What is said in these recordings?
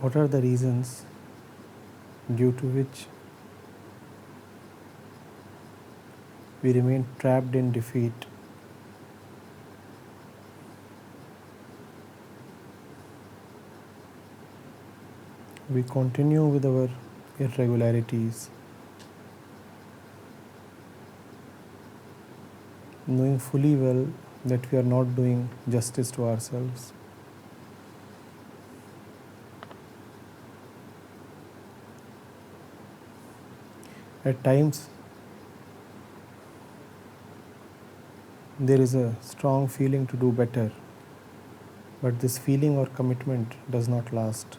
What are the reasons due to which we remain trapped in defeat? We continue with our irregularities, knowing fully well that we are not doing justice to ourselves. At times, there is a strong feeling to do better, but this feeling or commitment does not last.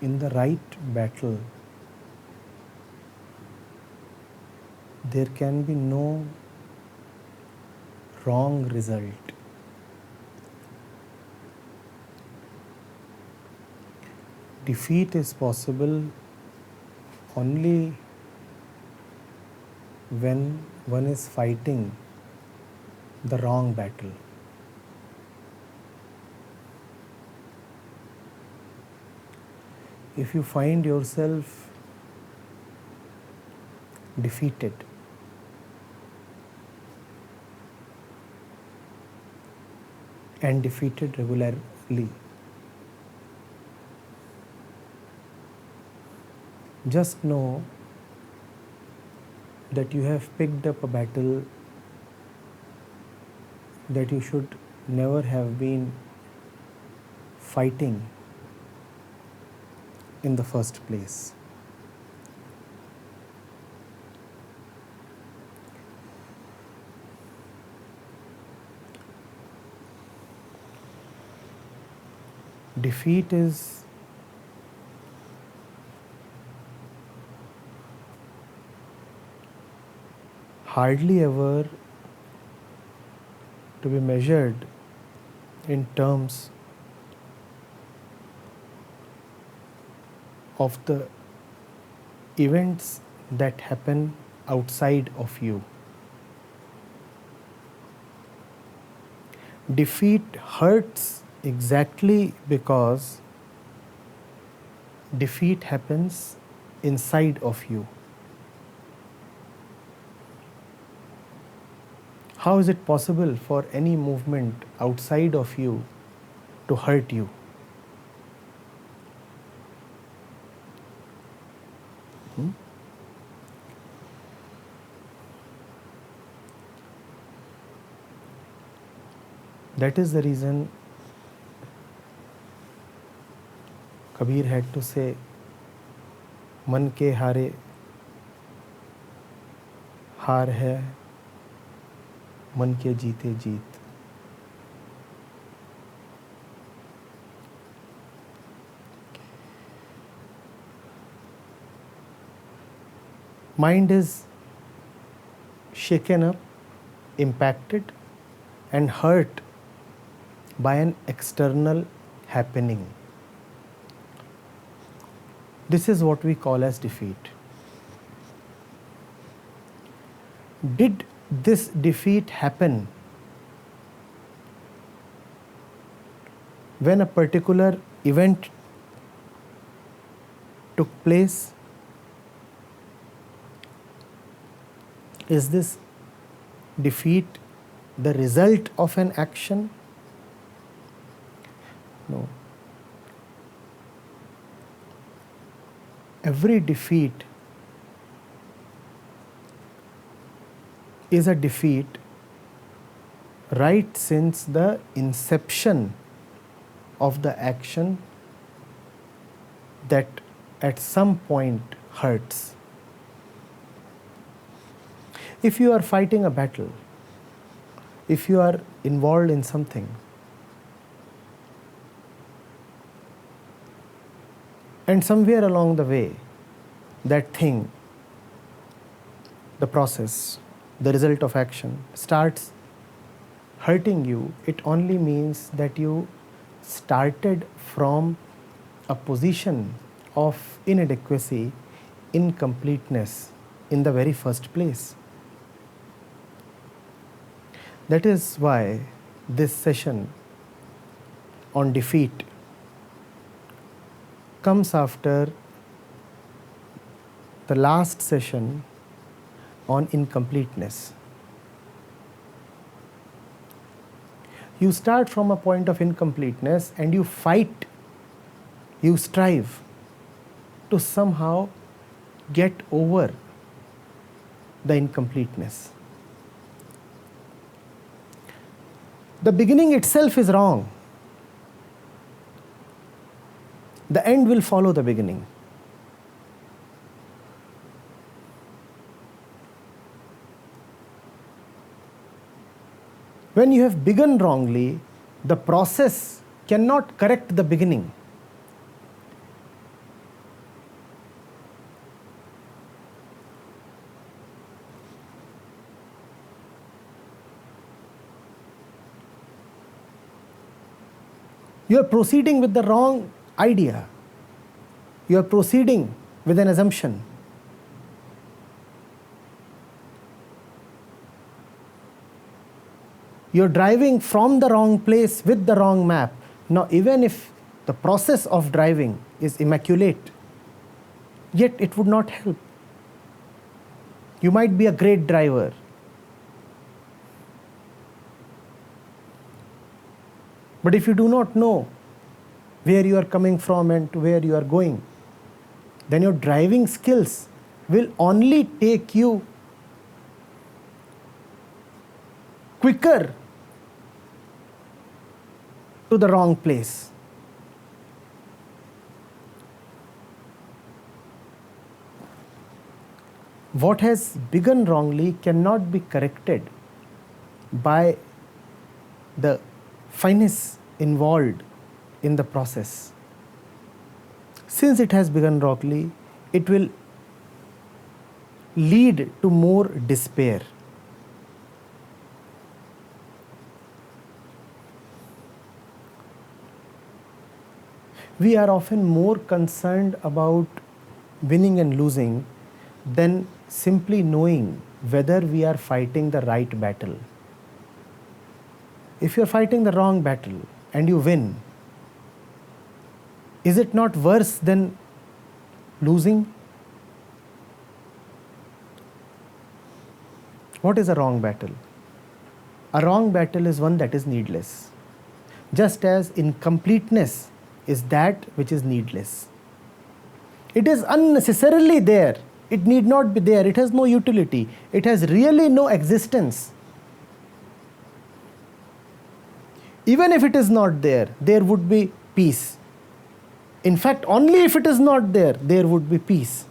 In the right battle, there can be no wrong result. Defeat is possible only when one is fighting the wrong battle. If you find yourself defeated, and defeated regularly, just know that you have picked up a battle that you should never have been fighting in the first place. Defeat is hardly ever to be measured in terms of the events that happen outside of you. Defeat hurts exactly because defeat happens inside of you. How is it possible for any movement outside of you to hurt you? That is the reason Kabir had to say, मन के हारे हार है, मन के जीते जीत. Mind is shaken up, impacted, and hurt by an external happening. This is what we call as defeat. Did this defeat happen when a particular event took place? Is this defeat the result of an action? No. Every defeat is a defeat right since the inception of the action that at some point hurts. If you are fighting a battle, if you are involved in something, And somewhere along the way, that thing, the process, the result of action starts hurting you, it only means that you started from a position of inadequacy, incompleteness in the very first place. That is why this session on defeat comes after the last session on incompleteness. You start from a point of incompleteness and you fight, you strive to somehow get over the incompleteness. The beginning itself is wrong. The end will follow the beginning. When you have begun wrongly, the process cannot correct the beginning. You are proceeding with the wrong idea. You are proceeding with an assumption. You're driving from the wrong place with the wrong map. Now, even if the process of driving is immaculate, yet it would not help. You might be a great driver, but if you do not know where you are coming from and to where you are going, then your driving skills will only take you quicker to the wrong place. What has begun wrongly cannot be corrected by the finesse involved in the process. Since it has begun wrongly, it will lead to more despair. We are often more concerned about winning and losing than simply knowing whether we are fighting the right battle. If you are fighting the wrong battle and you win, is it not worse than losing? What is a wrong battle? A wrong battle is one that is needless, just as incompleteness is that which is needless. It is unnecessarily there. It need not be there. It has no utility. It has really no existence. Even if it is not there, there would be peace. In fact, only if it is not there, there would be peace.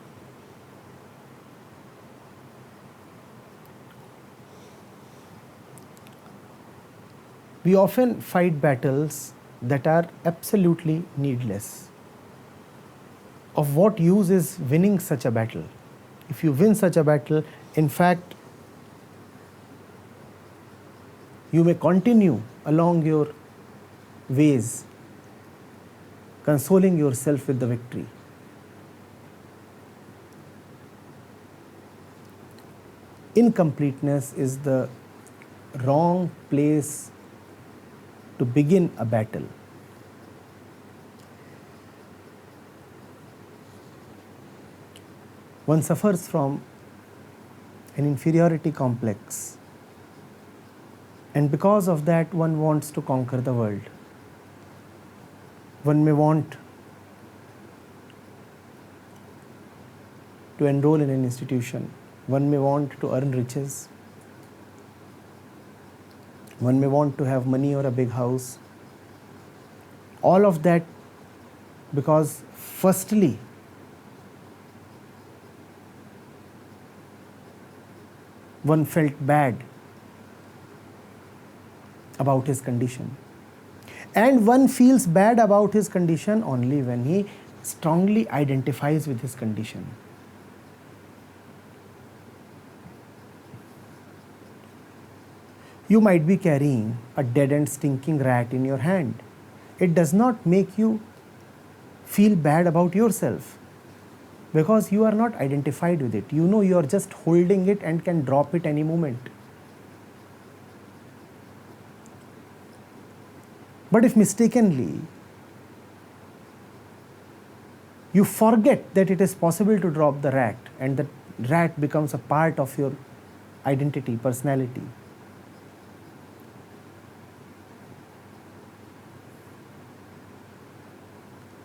We often fight battles that are absolutely needless. Of what use is winning such a battle? If you win such a battle, in fact, you may continue along your ways, consoling yourself with the victory. Incompleteness is the wrong place to begin a battle. One suffers from an inferiority complex, and because of that, one wants to conquer the world. One may want to enroll in an institution. One may want to earn riches. One may want to have money or a big house. All of that because, firstly, one felt bad about his condition. And one feels bad about his condition only when he strongly identifies with his condition. You might be carrying a dead and stinking rat in your hand. It does not make you feel bad about yourself because you are not identified with it. You know you are just holding it and can drop it any moment. But if mistakenly you forget that it is possible to drop the rat and the rat becomes a part of your identity, personality,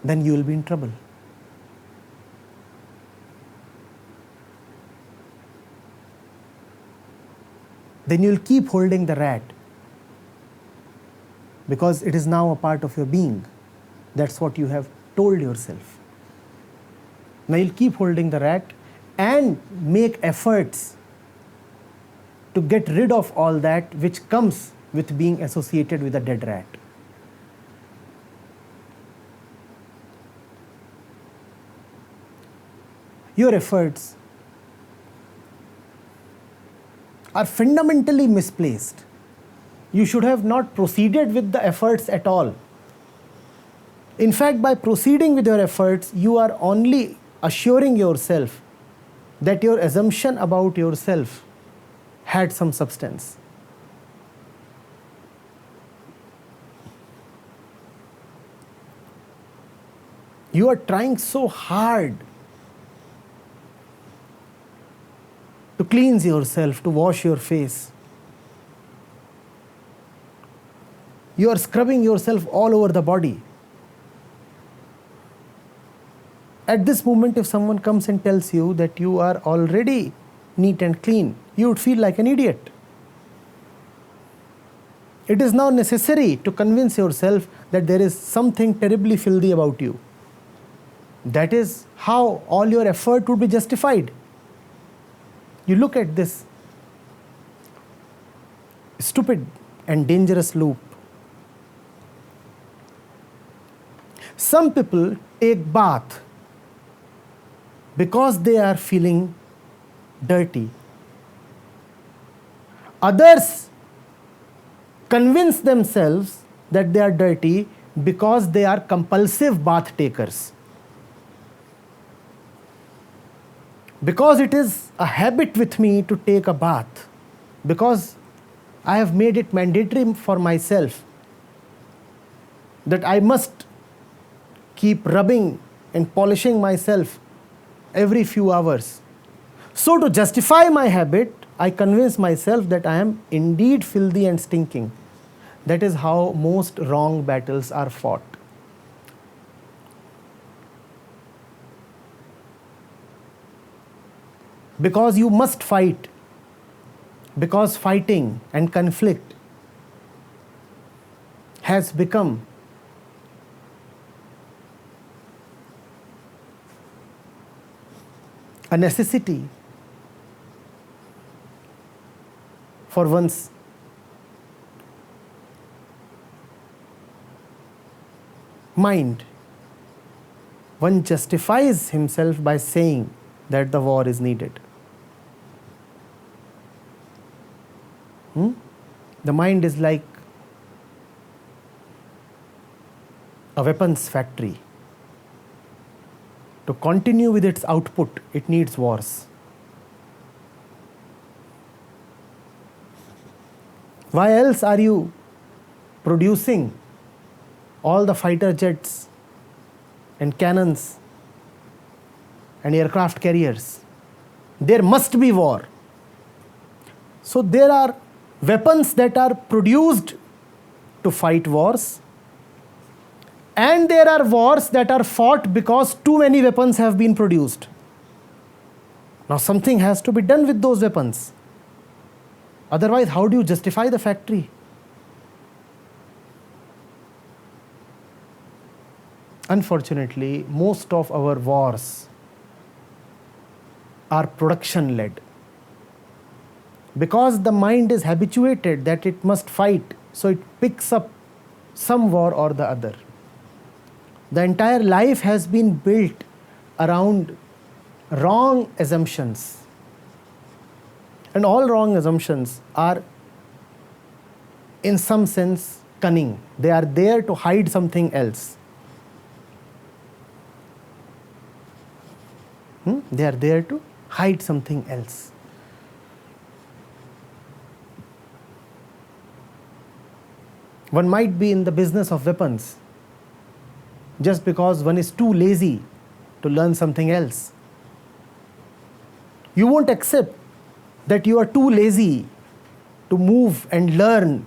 then you will be in trouble. Then you will keep holding the rat because it is now a part of your being. That's what you have told yourself. Now you'll keep holding the rat and make efforts to get rid of all that which comes with being associated with a dead rat. Your efforts are fundamentally misplaced. You should have not proceeded with the efforts at all. In fact, by proceeding with your efforts, you are only assuring yourself that your assumption about yourself had some substance. You are trying so hard to cleanse yourself, to wash your face. You are scrubbing yourself all over the body. At this moment, if someone comes and tells you that you are already neat and clean, you would feel like an idiot. It is now necessary to convince yourself that there is something terribly filthy about you. That is how all your effort would be justified. You look at this stupid and dangerous loop. Some people take bath because they are feeling dirty. Others convince themselves that they are dirty because they are compulsive bath takers. Because it is a habit with me to take a bath, because I have made it mandatory for myself that I must keep rubbing and polishing myself every few hours. So to justify my habit, I convince myself that I am indeed filthy and stinking. That is how most wrong battles are fought. Because you must fight. Because fighting and conflict has become a necessity for one's mind. One justifies himself by saying that the war is needed. The mind is like a weapons factory. To continue with its output, it needs wars. Why else are you producing all the fighter jets and cannons and aircraft carriers? There must be war. So there are weapons that are produced to fight wars, and there are wars that are fought because too many weapons have been produced. Now something has to be done with those weapons. Otherwise, how do you justify the factory? Unfortunately, most of our wars are production-led. Because the mind is habituated that it must fight, so it picks up some war or the other. The entire life has been built around wrong assumptions. And all wrong assumptions are, in some sense, cunning. They are there to hide something else. They are there to hide something else. One might be in the business of weapons just because one is too lazy to learn something else. You won't accept that you are too lazy to move and learn.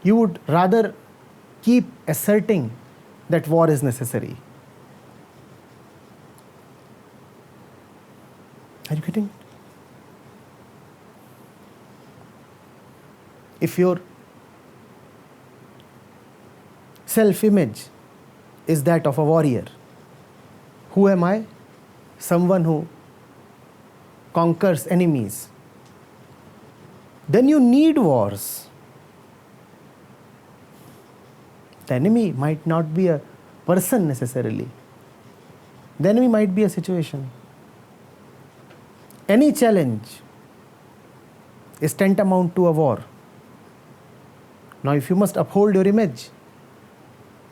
You would rather keep asserting that war is necessary. Are you getting it? If your self-image is that of a warrior, who am I? Someone who conquers enemies. Then you need wars. The enemy might not be a person necessarily. The enemy might be a situation. Any challenge is tantamount to a war. Now, if you must uphold your image,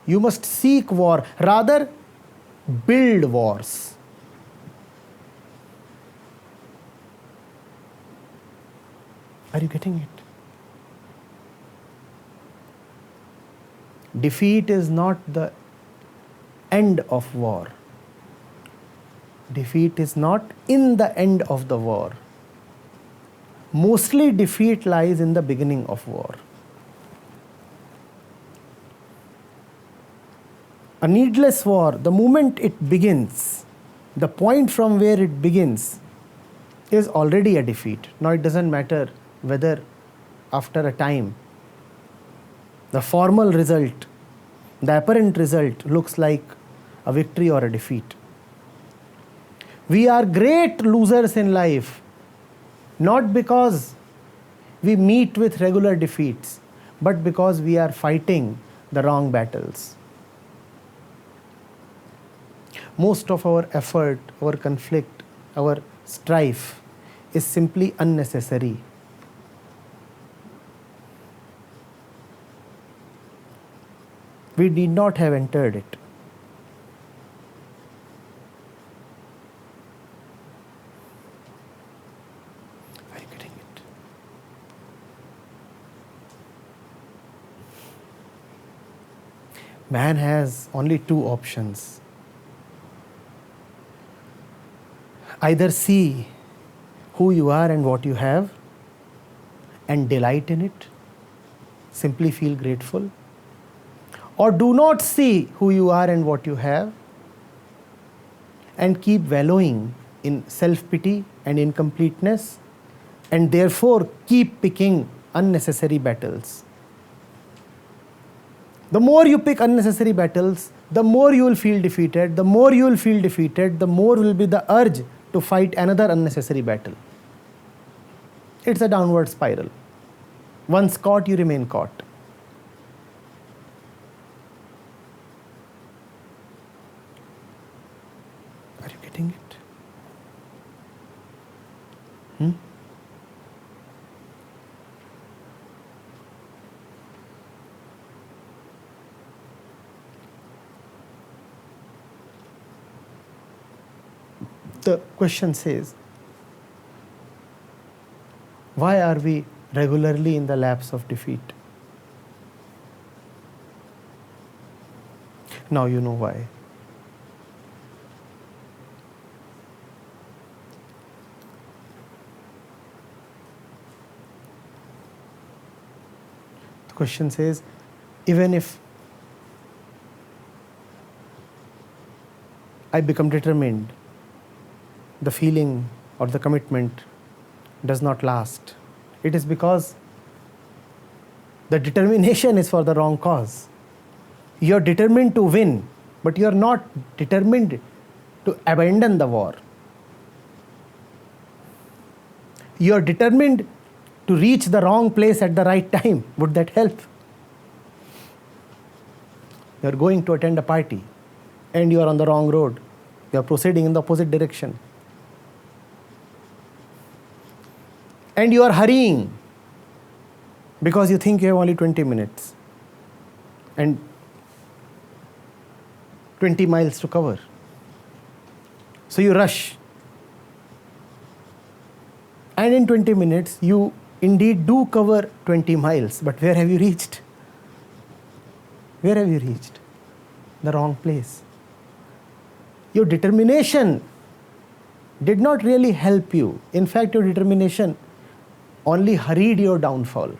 you must seek war, rather build wars. Are you getting it? Defeat is not the end of war. Defeat is not in the end of the war. Mostly defeat lies in the beginning of war. A needless war, the moment it begins, the point from where it begins is already a defeat. Now it doesn't matter whether after a time the formal result, the apparent result looks like a victory or a defeat. We are great losers in life, not because we meet with regular defeats, but because we are fighting the wrong battles. Most of our effort, our conflict, our strife is simply unnecessary. We did not have entered it. Are you getting it? Man has only two options. Either see who you are and what you have and delight in it, simply feel grateful, or do not see who you are and what you have and keep wallowing in self-pity and incompleteness, and therefore keep picking unnecessary battles. The more you pick unnecessary battles, the more you will feel defeated. The more you will feel defeated, the more will be the urge to fight another unnecessary battle. It's a downward spiral. Once caught, you remain caught. Are you getting it? The question says, why are we regularly in the laps of defeat? Now you know why. The question says, even if I become determined, the feeling or the commitment does not last. It is because the determination is for the wrong cause. You are determined to win, but you are not determined to abandon the war. You are determined to reach the wrong place at the right time. Would that help? You are going to attend a party and you are on the wrong road. You are proceeding in the opposite direction. And you are hurrying because you think you have only 20 minutes and 20 miles to cover. So you rush. And in 20 minutes, you indeed do cover 20 miles. But where have you reached? Where have you reached? The wrong place. Your determination did not really help you. In fact, your determination only hurried your downfall.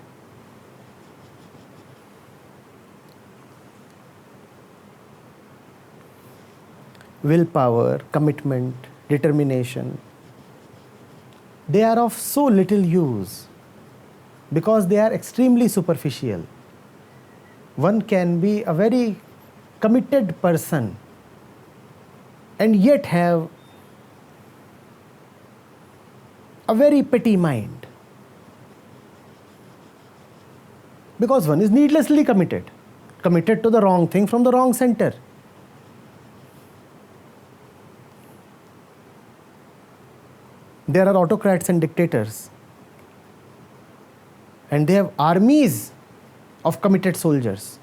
Willpower, commitment, determination, they are of so little use because they are extremely superficial. One can be a very committed person and yet have a very petty mind because one is needlessly committed to the wrong thing from the wrong center. There are autocrats and dictators, and they have armies of committed soldiers.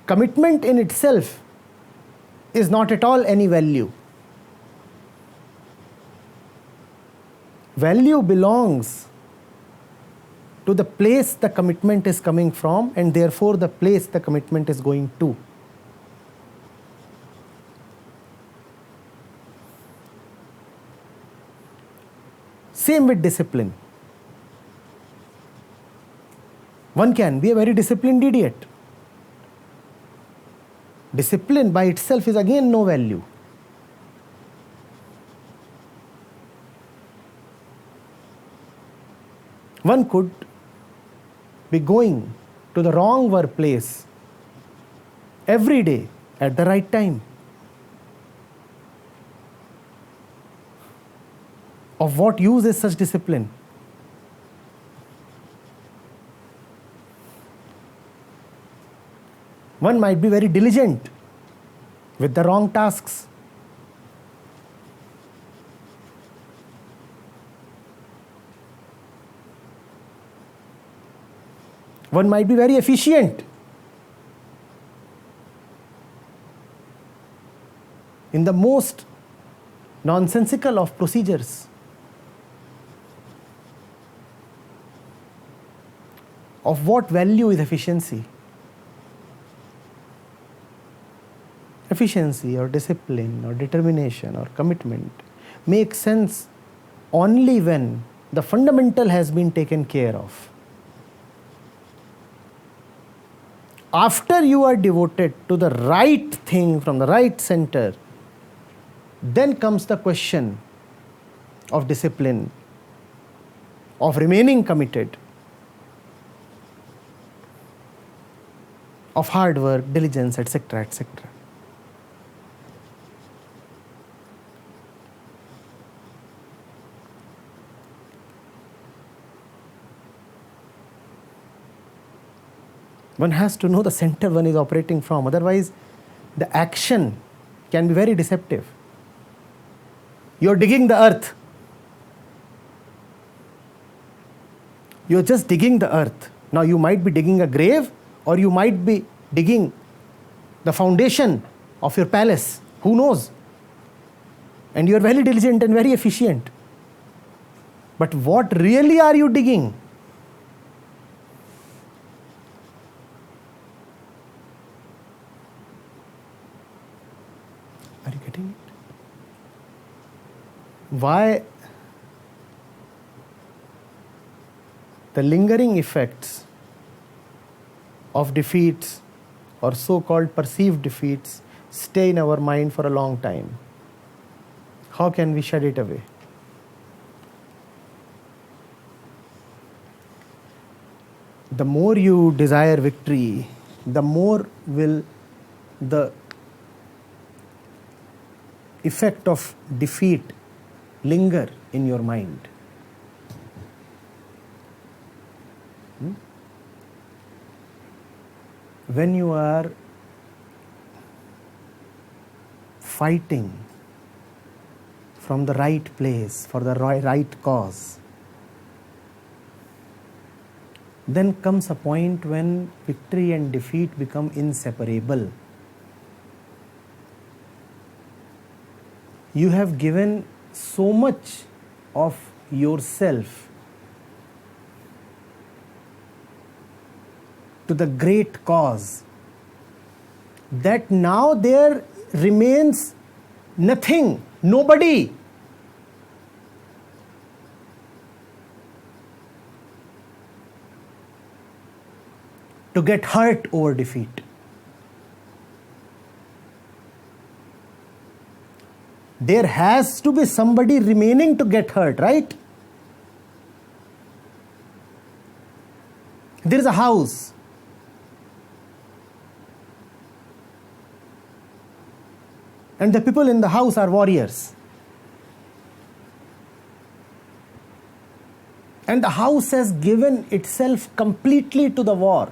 Commitment in itself is not at all any value. Value belongs to the place the commitment is coming from, and therefore the place the commitment is going to. Same with discipline. One can be a very disciplined idiot. Discipline by itself is again no value. One could be going to the wrong workplace every day at the right time. Of what use is such discipline? One might be very diligent with the wrong tasks. One might be very efficient in the most nonsensical of procedures. Of what value is efficiency? Efficiency or discipline or determination or commitment makes sense only when the fundamental has been taken care of. After you are devoted to the right thing from the right center, then comes the question of discipline, of remaining committed, of hard work, diligence, etc., etc. One has to know the center one is operating from, otherwise the action can be very deceptive. You're digging the earth. You're just digging the earth. Now you might be digging a grave, or you might be digging the foundation of your palace. Who knows? And you're very diligent and very efficient. But what really are you digging? Are you getting it? Why the lingering effects of defeats or so-called perceived defeats stay in our mind for a long time? How can we shed it away? The more you desire victory, the more will the effect of defeat linger in your mind. When you are fighting from the right place for the right cause, then comes a point when victory and defeat become inseparable. You have given so much of yourself to the great cause that now there remains nothing, nobody to get hurt over defeat. There has to be somebody remaining to get hurt, right? There is a house. And the people in the house are warriors. And the house has given itself completely to the war.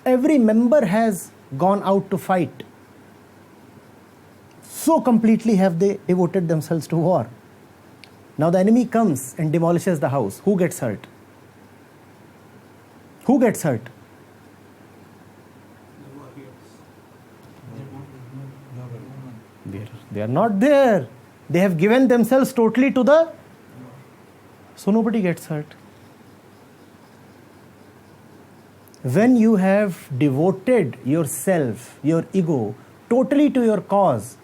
Every member has gone out to fight. So completely have they devoted themselves to war. Now the enemy comes and demolishes the house. Who gets hurt? Who gets hurt? They are not there. They have given themselves totally to the... So nobody gets hurt. When you have devoted yourself, your ego, totally to your cause,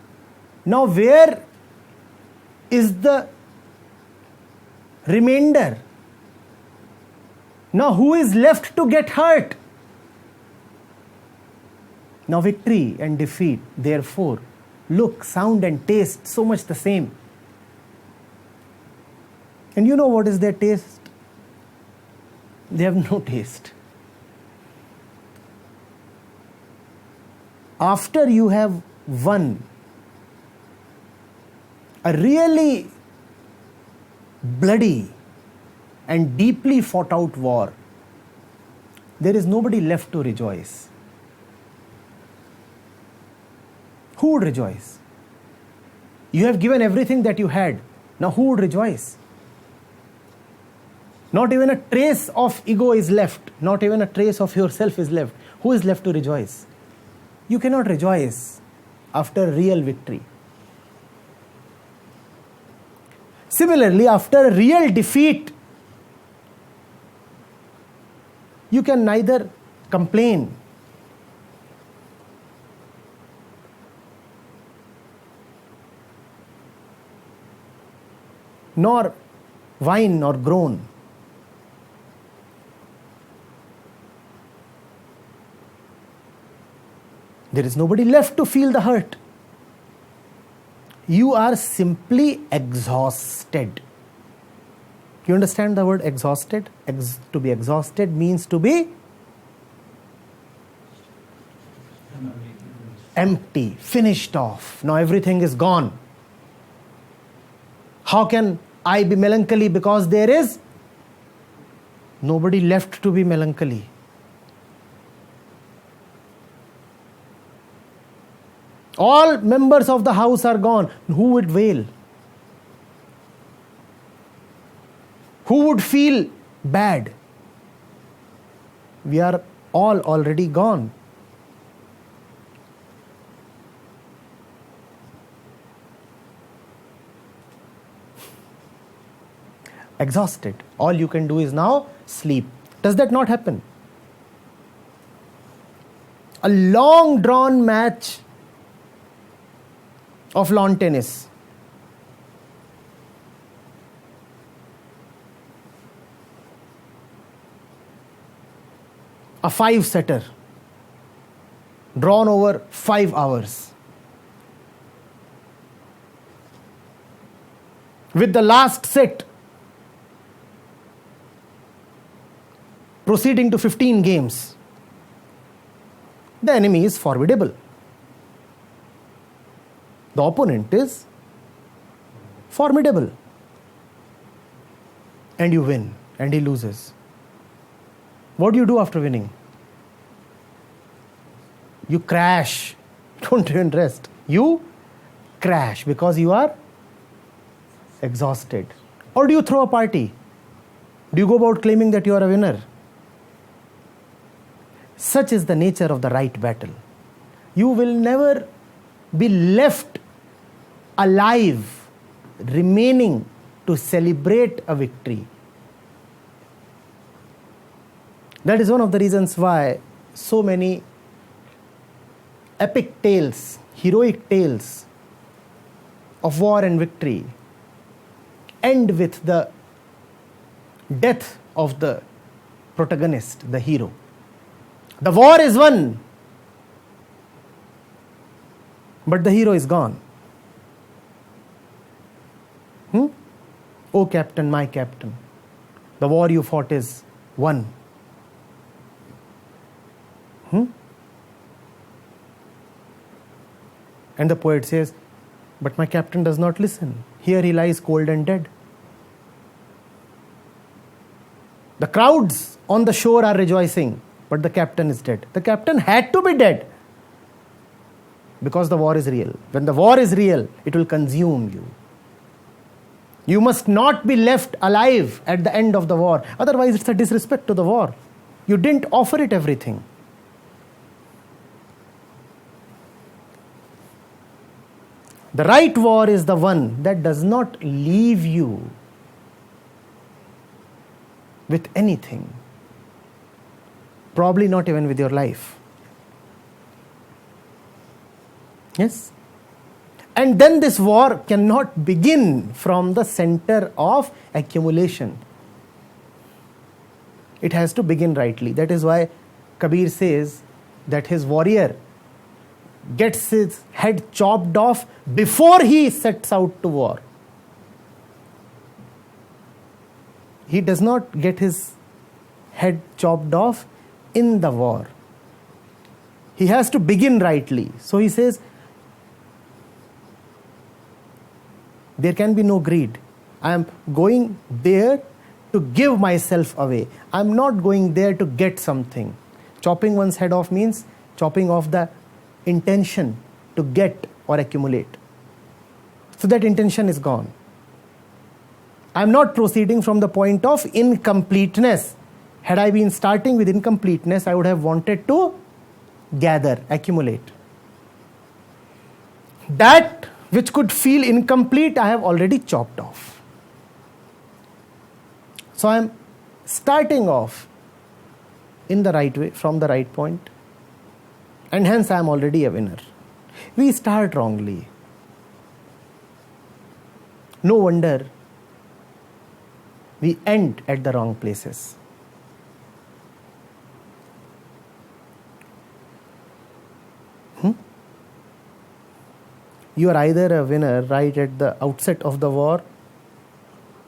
now where is the remainder? Now who is left to get hurt? Now victory and defeat, therefore, look, sound and taste so much the same. And you know what is their taste? They have no taste. After you have won a really bloody and deeply fought out war, there is nobody left to rejoice. Who would rejoice? You have given everything that you had. Now who would rejoice? Not even a trace of ego is left. Not even a trace of yourself is left. Who is left to rejoice? You cannot rejoice after real victory. Similarly, after real defeat, you can neither complain nor whine nor groan. There is nobody left to feel the hurt. You are simply exhausted. You understand the word exhausted? To be exhausted means to be empty, finished off. Now everything is gone. How can I be melancholy? Because there is nobody left to be melancholy. All members of the house are gone. Who would wail? Who would feel bad? We are all already gone. Exhausted. All you can do is now sleep. Does that not happen? A long drawn match of lawn tennis. A 5-setter drawn over 5 hours. With the last set proceeding to 15 games. The enemy is formidable. The opponent is formidable. And you win, and he loses. What do you do after winning? You crash. Don't even rest. You crash because you are exhausted? Or do you throw a party? Do you go about claiming that you are a winner? Such is the nature of the right battle. You will never be left alive, remaining to celebrate a victory. That is one of the reasons why so many epic tales, heroic tales of war and victory end with the death of the protagonist, the hero. The war is won, but the hero is gone. Oh captain, my captain, the war you fought is won. And the poet says, but my captain does not listen. Here he lies cold and dead. The crowds on the shore are rejoicing, but the captain is dead. The captain had to be dead because the war is real. When the war is real, it will consume you. You must not be left alive at the end of the war. Otherwise, it's a disrespect to the war. You didn't offer it everything. The right war is the one that does not leave you with anything. Probably not even with your life. Yes? And then this war cannot begin from the center of accumulation. It has to begin rightly. That is why Kabir says that his warrior gets his head chopped off before he sets out to war. He does not get his head chopped off in the war. He has to begin rightly. So he says, there can be no greed. I am going there to give myself away. I am not going there to get something. Chopping one's head off means chopping off the intention to get or accumulate. So that intention is gone. I am not proceeding from the point of incompleteness. Had I been starting with incompleteness, I would have wanted to gather, accumulate. That which could feel incomplete, I have already chopped off. So I am starting off in the right way, from the right point, and hence I am already a winner. We start wrongly. No wonder we end at the wrong places. You are either a winner right at the outset of the war,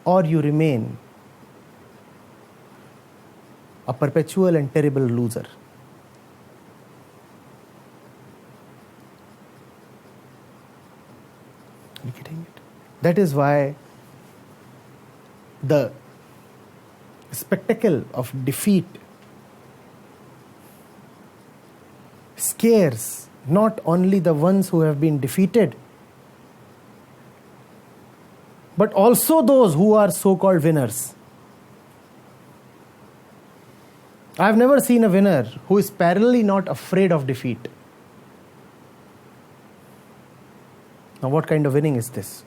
or you remain a perpetual and terrible loser. Are you getting it? That is why the spectacle of defeat scares not only the ones who have been defeated, but also those who are so-called winners. I have never seen a winner who is parallelly not afraid of defeat. Now, what kind of winning is this?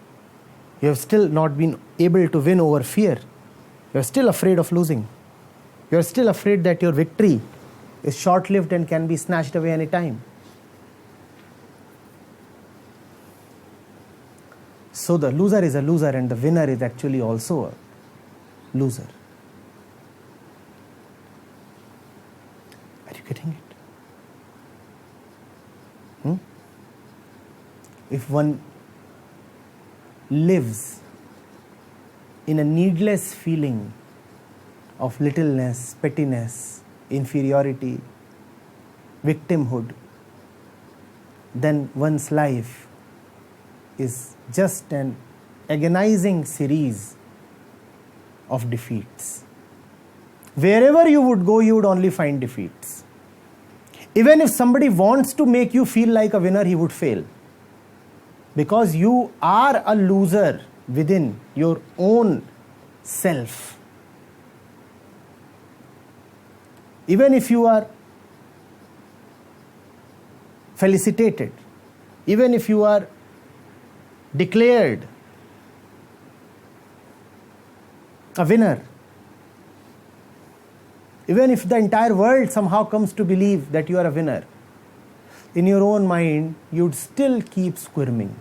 You have still not been able to win over fear. You are still afraid of losing. You are still afraid that your victory is short-lived and can be snatched away any time. So the loser is a loser and the winner is actually also a loser. Are you getting it? If one lives in a needless feeling of littleness, pettiness, inferiority, victimhood, then one's life is just an agonizing series of defeats. Wherever you would go, you would only find defeats. Even if somebody wants to make you feel like a winner, he would fail. because you are a loser within your own self. Even if you are felicitated, even if you are declared a winner, even if the entire world somehow comes to believe that you are a winner, in your own mind, you'd still keep squirming.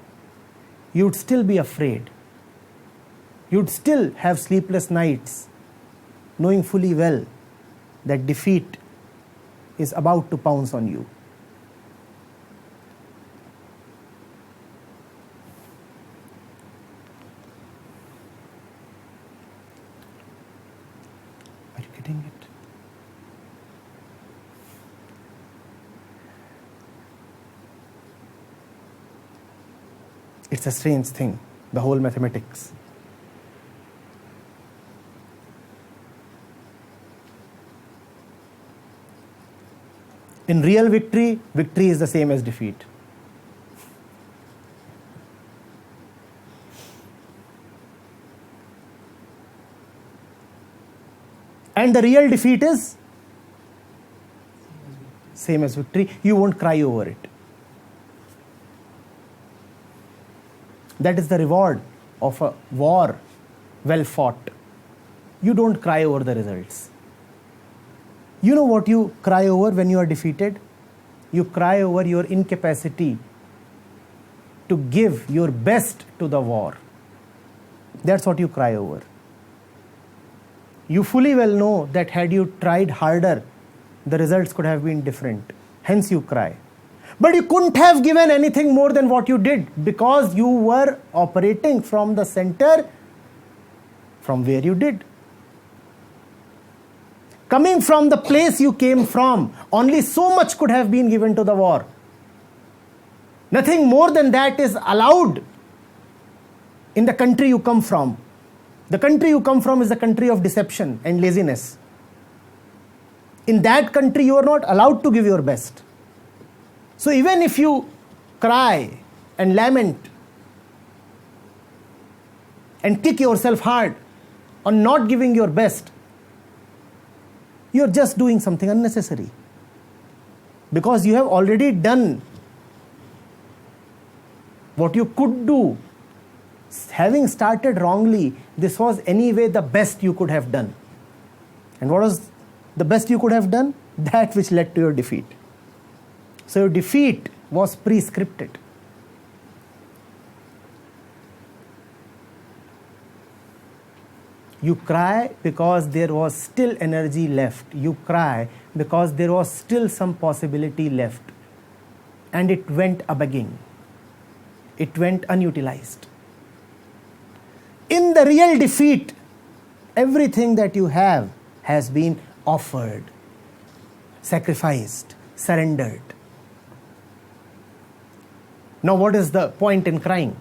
You'd still be afraid. You'd still have sleepless nights, knowing fully well that defeat is about to pounce on you. Are you getting it? It's a strange thing, the whole mathematics. In real victory, victory is the same as defeat. And the real defeat is same as victory. You won't cry over it. That is the reward of a war well fought. You don't cry over the results. You know what you cry over when you are defeated? You cry over your incapacity to give your best to the war. That's what you cry over. You fully well know that had you tried harder, the results could have been different. Hence you cry. But you couldn't have given anything more than what you did because you were operating from the center from where you did. Coming from the place you came from, only so much could have been given to the war. Nothing more than that is allowed in the country you come from. The country you come from is the country of deception and laziness. In that country, you are not allowed to give your best. So even if you cry and lament and kick yourself hard on not giving your best, you are just doing something unnecessary. Because you have already done what you could do. Having started wrongly, this was anyway the best you could have done. And what was the best you could have done? That which led to your defeat. So your defeat was pre-scripted. You cry because there was still energy left. You cry because there was still some possibility left. And it went a-begging. It went unutilized. In the real defeat, everything that you have has been offered, sacrificed, surrendered. Now what is the point in crying?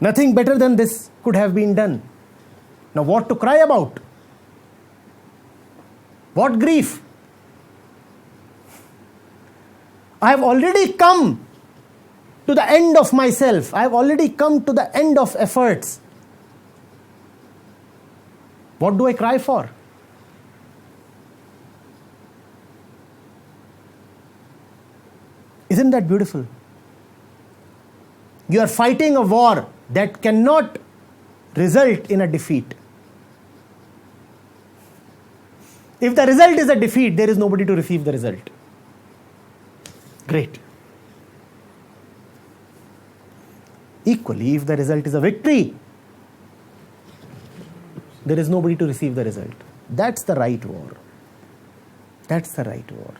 Nothing better than this could have been done. Now what to cry about? What grief? I have already come to the end of myself. I have already come to the end of efforts. What do I cry for? Isn't that beautiful? You are fighting a war that cannot result in a defeat. If the result is a defeat, there is nobody to receive the result. Great. Equally, if the result is a victory, there is nobody to receive the result. That's the right war. That's the right war.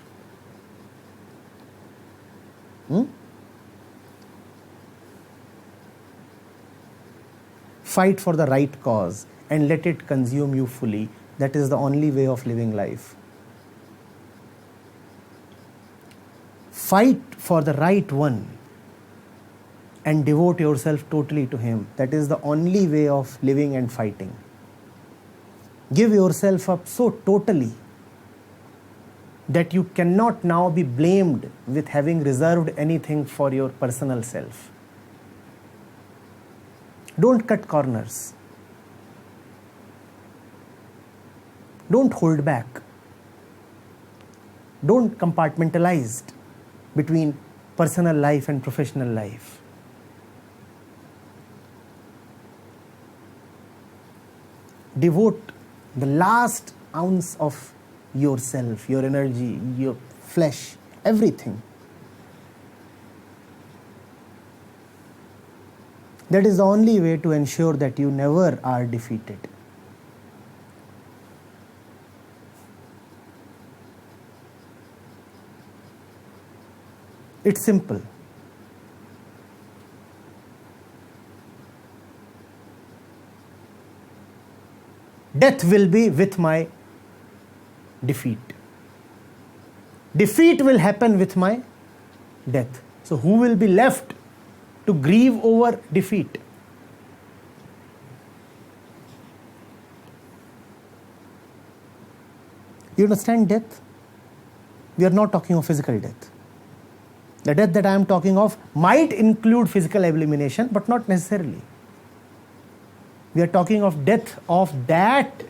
Fight for the right cause and let it consume you fully. That is the only way of living life. Fight for the right one and devote yourself totally to him. That is the only way of living and fighting. Give yourself up so totally that you cannot now be blamed with having reserved anything for your personal self. Don't cut corners. Don't hold back. Don't compartmentalize between personal life and professional life. Devote the last ounce of yourself, your energy, your flesh, everything. That is the only way to ensure that you never are defeated. It's simple. Death will be with my defeat. Defeat will happen with my death. So who will be left to grieve over defeat? You understand death? We are not talking of physical death. The death that I am talking of might include physical elimination, but not necessarily. We are talking of death of that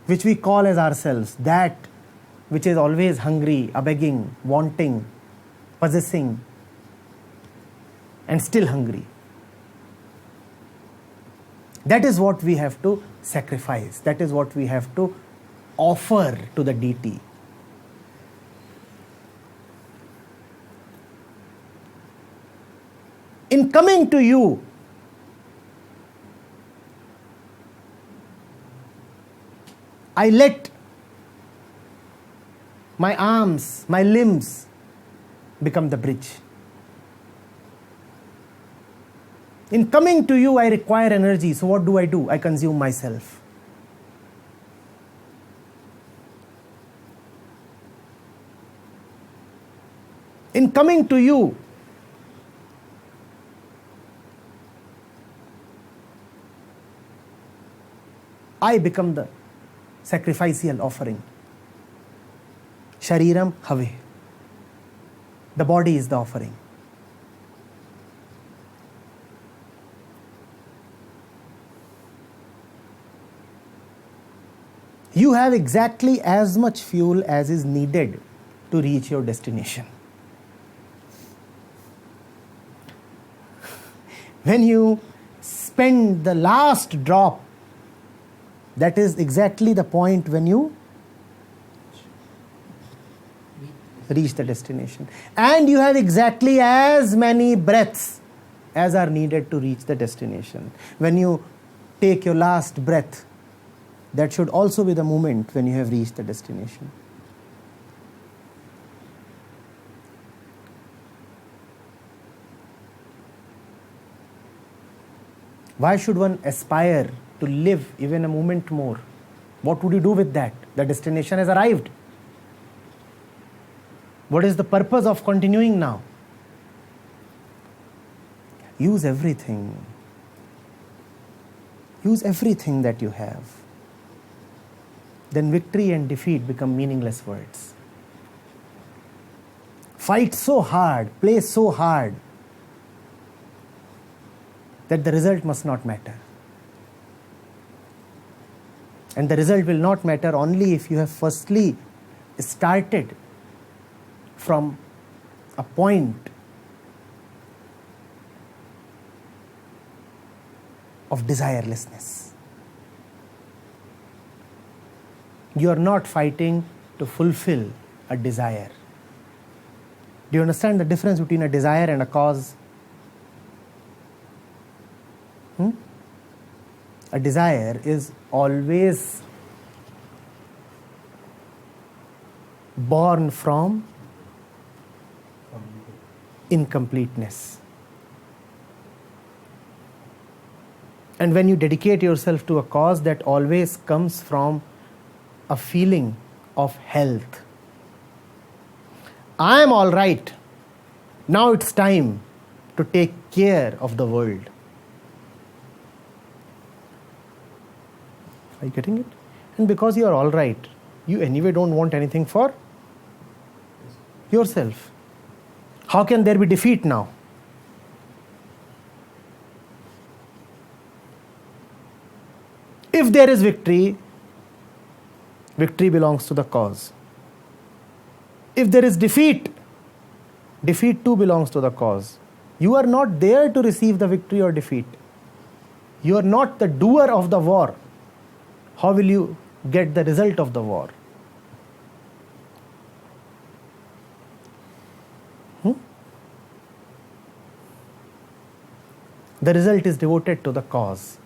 which we call as ourselves, that which is always hungry, begging, wanting, possessing, and still hungry. That is what we have to sacrifice. That is what we have to offer to the deity. In coming to you, I let my arms, my limbs become the bridge. In coming to you, I require energy. So what do? I consume myself. In coming to you, I become the sacrificial offering. Shariram have. The body is the offering. You have exactly as much fuel as is needed to reach your destination. When you spend the last drop, that is exactly the point when you reach the destination. And you have exactly as many breaths as are needed to reach the destination. When you take your last breath, that should also be the moment when you have reached the destination. Why should one aspire to live even a moment more? What would you do with that? The destination has arrived. What is the purpose of continuing now? Use everything. Use everything that you have. Then victory and defeat become meaningless words. Fight so hard, play so hard, that the result must not matter. And the result will not matter only if you have firstly started from a point of desirelessness. You are not fighting to fulfill a desire. Do you understand the difference between a desire and a cause? A desire is always born from incompleteness. And when you dedicate yourself to a cause, that always comes from a feeling of health. I am all right. Now it's time to take care of the world. Are you getting it? And because you are all right, You anyway don't want anything for yourself. How can there be defeat now? If there is victory, victory belongs to the cause. If there is defeat, defeat too belongs to the cause. You are not there to receive the victory or defeat. You are not the doer of the war. How will you get the result of the war? The result is devoted to the cause.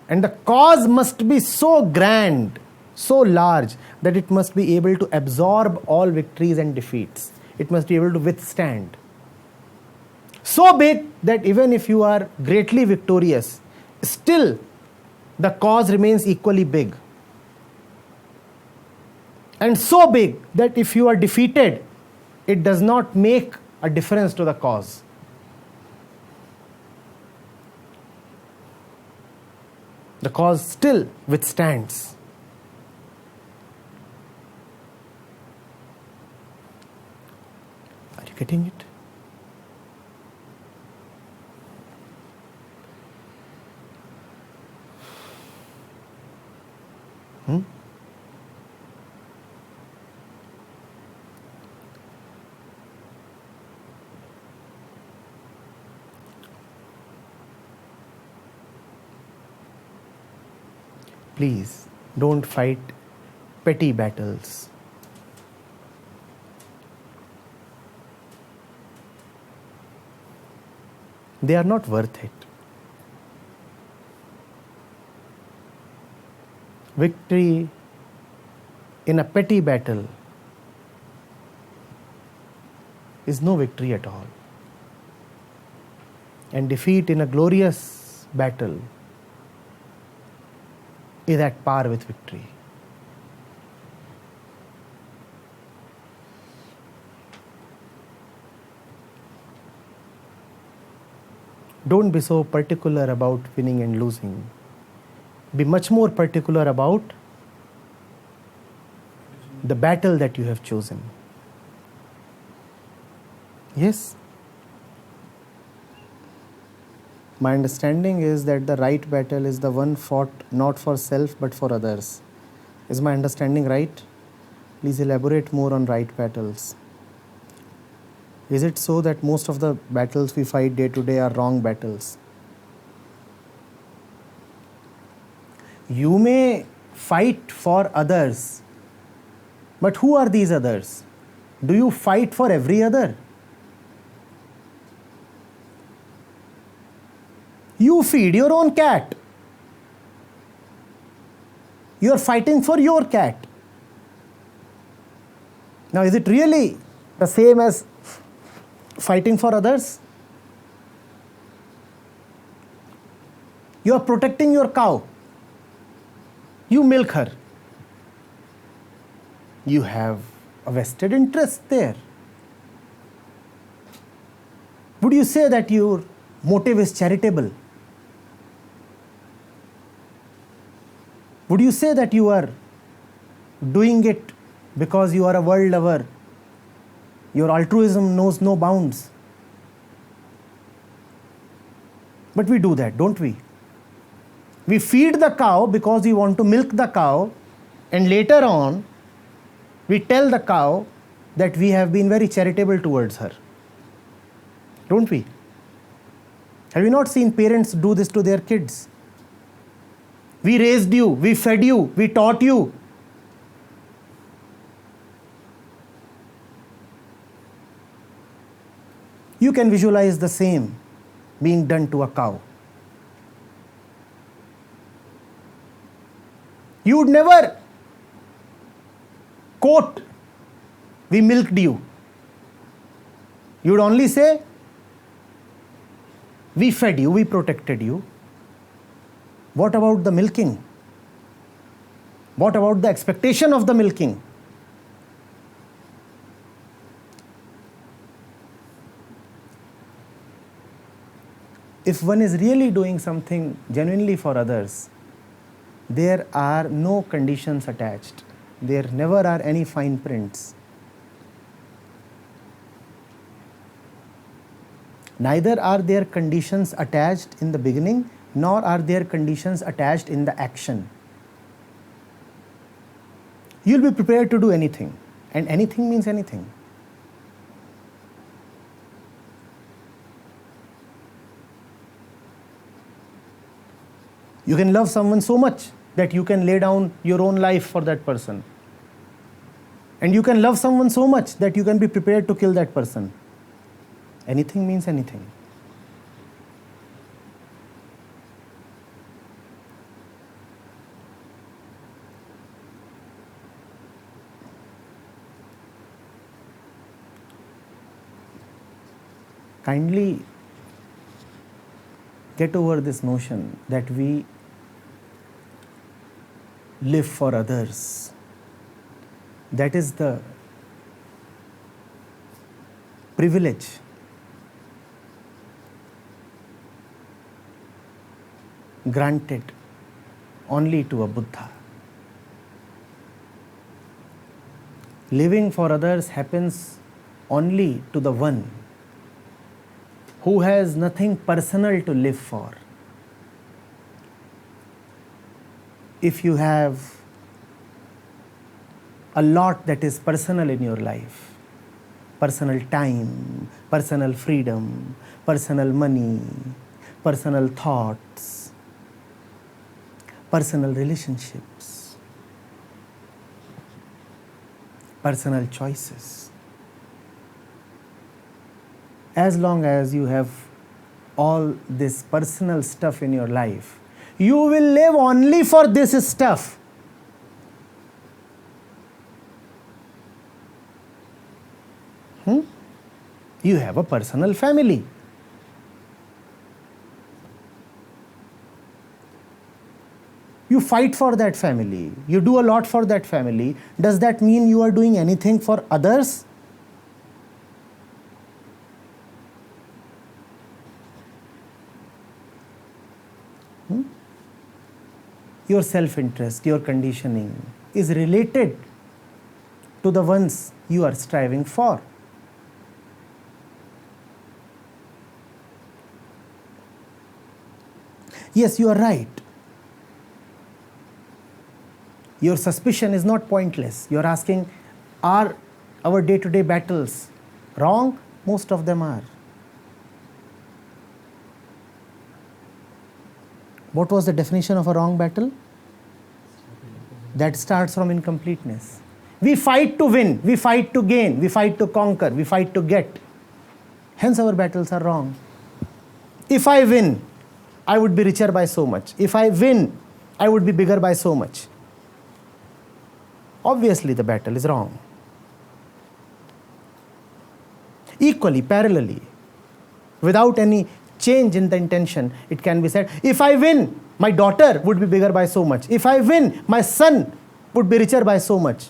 And the cause must be so grand, so large, that it must be able to absorb all victories and defeats. It must be able to withstand. So big that even if you are greatly victorious, still the cause remains equally big. And so big that if you are defeated, it does not make a difference to the cause. The cause still withstands. Are you getting it? Please don't fight petty battles. They are not worth it. Victory in a petty battle is no victory at all. And defeat in a glorious battle is at par with victory. Don't be so particular about winning and losing. Be much more particular about the battle that you have chosen. Yes. My understanding is that the right battle is the one fought not for self but for others. Is my understanding right? Please elaborate more on right battles. Is it so that most of the battles we fight day to day are wrong battles? You may fight for others, but who are these others? Do you fight for every other? You feed your own cat. You are fighting for your cat. Now, is it really the same as fighting for others? You are protecting your cow. You milk her. You have a vested interest there. Would you say that your motive is charitable? Would you say that you are doing it because you are a world lover? Your altruism knows no bounds. But we do that, don't we? We feed the cow because we want to milk the cow, and later on, we tell the cow that we have been very charitable towards her. Don't we? Have you not seen parents do this to their kids? We raised you, we fed you, we taught you. You can visualize the same being done to a cow. You would never quote, "We milked you." You would only say, "We fed you, we protected you." What about the milking? What about the expectation of the milking? If one is really doing something genuinely for others, there are no conditions attached. There never are any fine prints. Neither are there conditions attached in the beginning, nor are there conditions attached in the action. You'll be prepared to do anything, and anything means anything. You can love someone so much that you can lay down your own life for that person. And you can love someone so much that you can be prepared to kill that person. Anything means anything. Kindly get over this notion that we live for others. That is the privilege granted only to a Buddha. Living for others happens only to the one who has nothing personal to live for. If you have a lot that is personal in your life, personal time, personal freedom, personal money, personal thoughts, personal relationships, personal choices. As long as you have all this personal stuff in your life, you will live only for this stuff. You have a personal family. You fight for that family. You do a lot for that family. Does that mean you are doing anything for others? Your self-interest, your conditioning is related to the ones you are striving for. Yes, you are right. Your suspicion is not pointless. You are asking, are our day-to-day battles wrong? Most of them are. What was the definition of a wrong battle? That starts from incompleteness. We fight to win, we fight to gain, we fight to conquer, we fight to get. Hence our battles are wrong. If I win, I would be richer by so much. If I win, I would be bigger by so much. Obviously the battle is wrong. Equally, parallelly, without any change in the intention, it can be said, if I win, my daughter would be bigger by so much. If I win, my son would be richer by so much.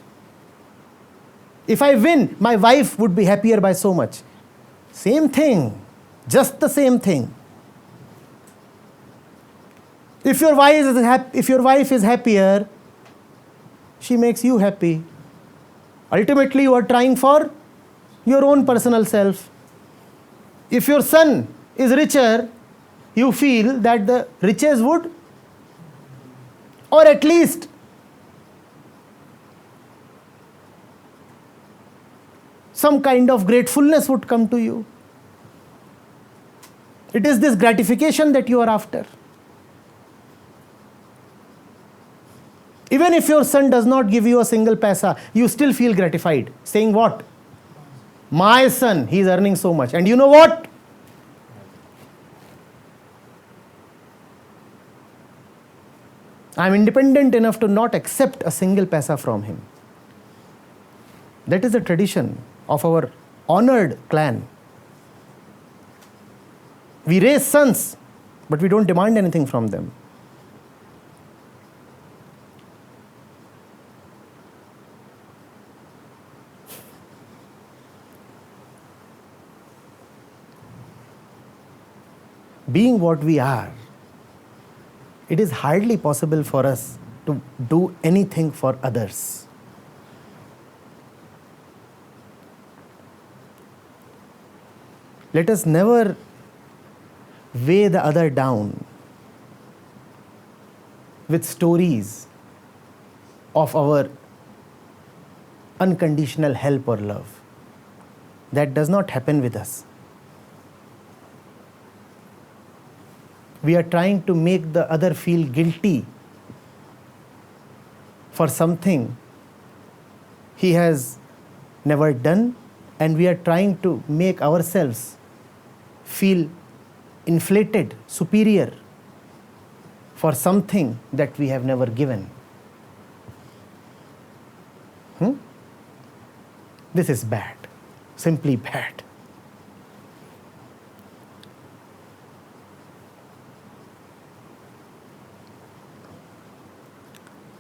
If I win, my wife would be happier by so much. Same thing, just the same thing. If your wife is happier, she makes you happy. Ultimately, you are trying for your own personal self. If your son is richer, you feel that the riches would, or at least some kind of gratefulness would come to you. It is this gratification that you are after. Even if your son does not give you a single paisa, you still feel gratified, saying what? My son, he is earning so much. And you know what? I am independent enough to not accept a single paisa from him. That is the tradition of our honored clan. We raise sons, but we don't demand anything from them. Being what we are, it is hardly possible for us to do anything for others. Let us never weigh the other down with stories of our unconditional help or love. That does not happen with us. We are trying to make the other feel guilty for something he has never done, and we are trying to make ourselves feel inflated, superior for something that we have never given. This is bad, simply bad.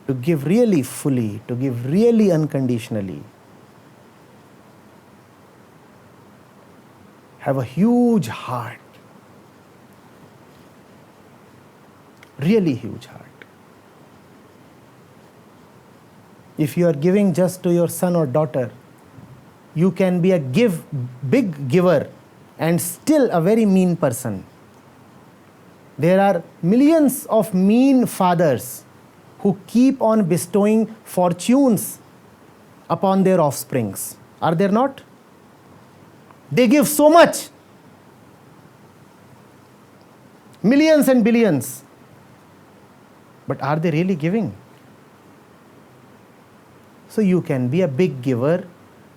To give really fully, to give really unconditionally, have a huge heart, really huge heart. If you are giving just to your son or daughter, you can be a big giver and still a very mean person. There are millions of mean fathers who keep on bestowing fortunes upon their offsprings. Are there not? They give so much, millions and billions, but are they really giving? So you can be a big giver,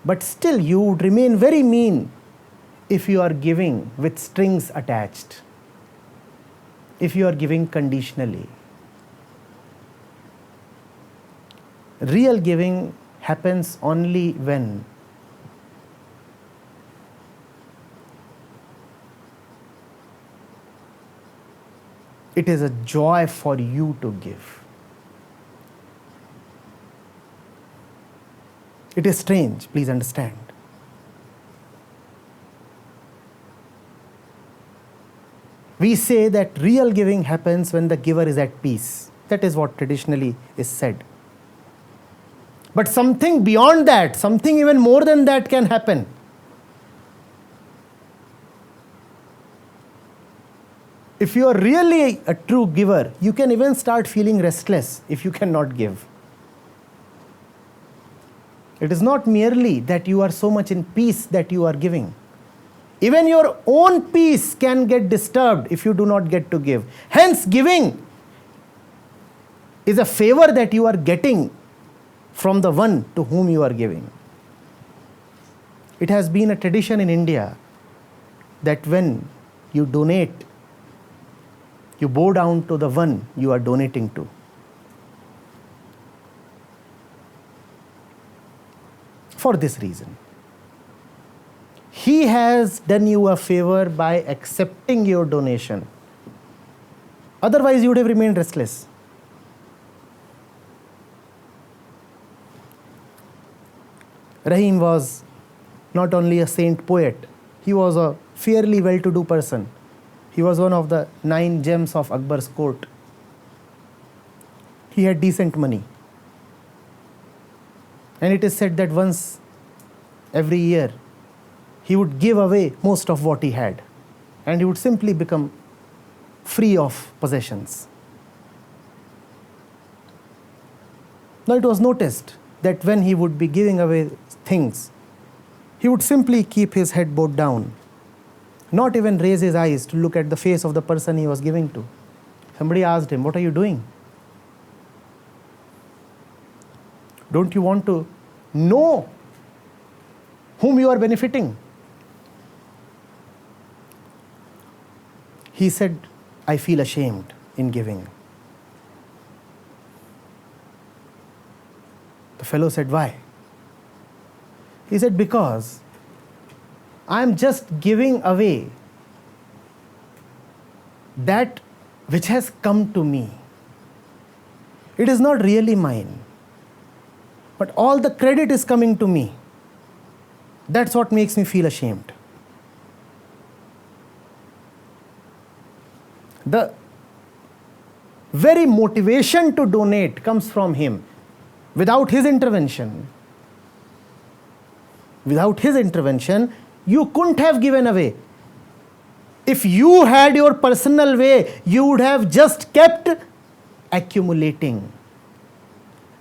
but still you would remain very mean if you are giving with strings attached, if you are giving conditionally. Real giving happens only when it is a joy for you to give. It is strange, please understand. We say that real giving happens when the giver is at peace. That is what traditionally is said. But something beyond that, something even more than that can happen. If you are really a true giver, you can even start feeling restless if you cannot give. It is not merely that you are so much in peace that you are giving. Even your own peace can get disturbed if you do not get to give. Hence, giving is a favor that you are getting from the one to whom you are giving. It has been a tradition in India that when you donate, you bow down to the one you are donating to. For this reason, he has done you a favor by accepting your donation. Otherwise, you would have remained restless. Rahim was not only a saint poet, he was a fairly well-to-do person. He was one of the 9 gems of Akbar's court. He had decent money. And it is said that once every year, he would give away most of what he had. And he would simply become free of possessions. Now it was noticed that when he would be giving away things, he would simply keep his head bowed down, not even raise his eyes to look at the face of the person he was giving to. Somebody asked him, "What are you doing? Don't you want to know whom you are benefiting?" He said, "I feel ashamed in giving." The fellow said, "Why?" He said, "Because I am just giving away that which has come to me. It is not really mine, but all the credit is coming to me. That's what makes me feel ashamed." The very motivation to donate comes from him. Without his intervention, you couldn't have given away. If you had your personal way, you would have just kept accumulating.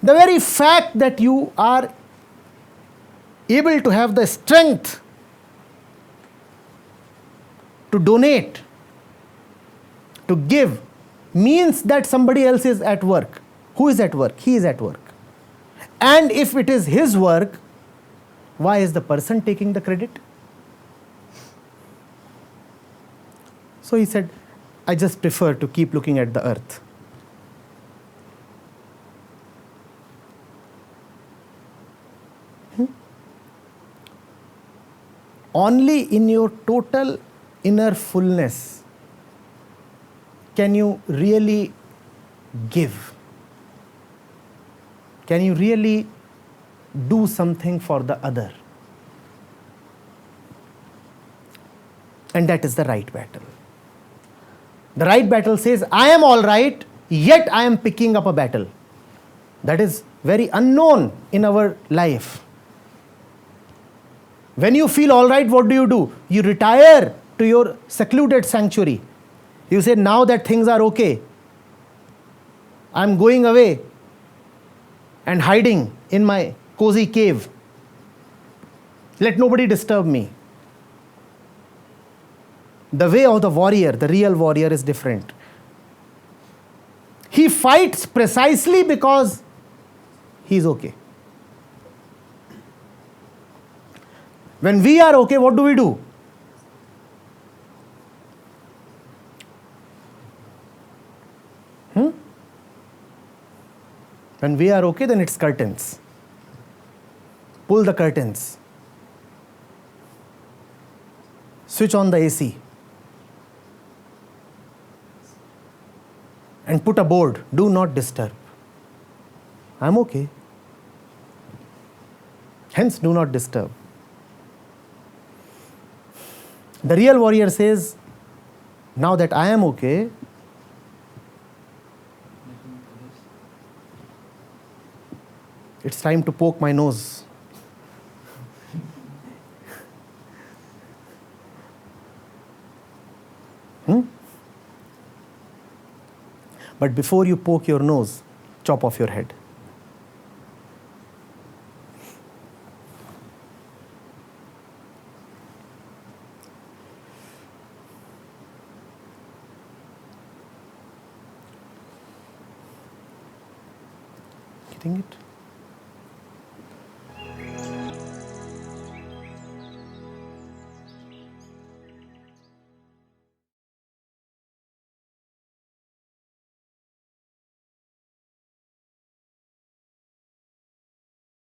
The very fact that you are able to have the strength to donate, to give, means that somebody else is at work. Who is at work? He is at work. And if it is his work, why is the person taking the credit? So he said, I just prefer to keep looking at the earth. Only in your total inner fullness can you really give. Can you really do something for the other? And that is the right battle. The right battle says, I am all right, yet I am picking up a battle. That is very unknown in our life. When you feel all right, what do? You retire to your secluded sanctuary. You say, now that things are okay, I'm going away and hiding in my cozy cave. Let nobody disturb me. The way of the warrior, the real warrior, is different. He fights precisely because he's okay. When we are okay, what do? When we are okay, then it's curtains. Pull the curtains. Switch on the AC. And put a board, do not disturb. I'm okay. Hence, do not disturb. The real warrior says, now that I am okay, it's time to poke my nose. But before you poke your nose, chop off your head. Getting it?